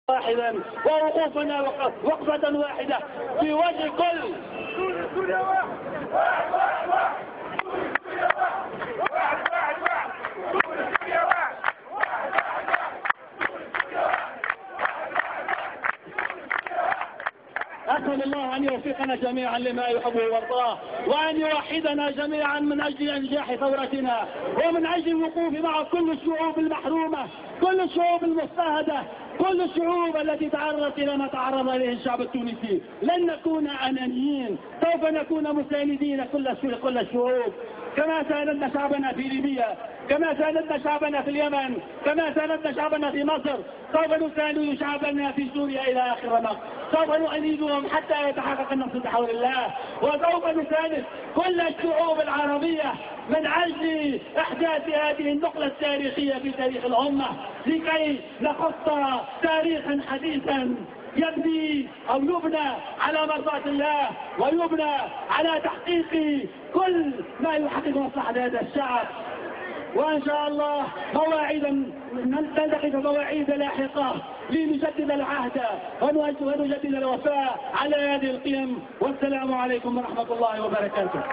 واحدا ووقوفنا وقفة واحدة في وجه كل أسأل الله أن يوفقنا جميعا لما يحبه ويرضاه، وأن يوحدنا جميعا من أجل إنجاح ثورتنا، ومن أجل الوقوف مع كل الشعوب المحرومة، كل الشعوب المضطهدة، كل الشعوب التي تعرضت إلى ما تعرض إليه الشعب التونسي. لن نكون أنانيين، سوف نكون مساندين كل الشعوب، كما ساندنا شعبنا في ليبيا، كما ساندنا شعبنا في اليمن، كما ساندنا شعبنا في مصر، سوف نساند شعبنا في سوريا إلى آخر رمق، سوف نؤيدهم حتى يتحقق النصر بحول الله، وسوف نساند كل الشعوب العربية من أجل إحداث هذه النقلة التاريخية في تاريخ الأمة، لكي نخط تاريخا حديثا يبني أو يبنى على مرضاة الله، ويبنى على تحقيق كل ما يحقق مصلحة هذا الشعب. وإن شاء الله نلتقي في مواعيد لاحقة لنجدد العهد ونجدد الوفاء على هذه القيم. والسلام عليكم ورحمة الله وبركاته.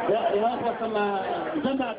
يا أخوة ثم جمع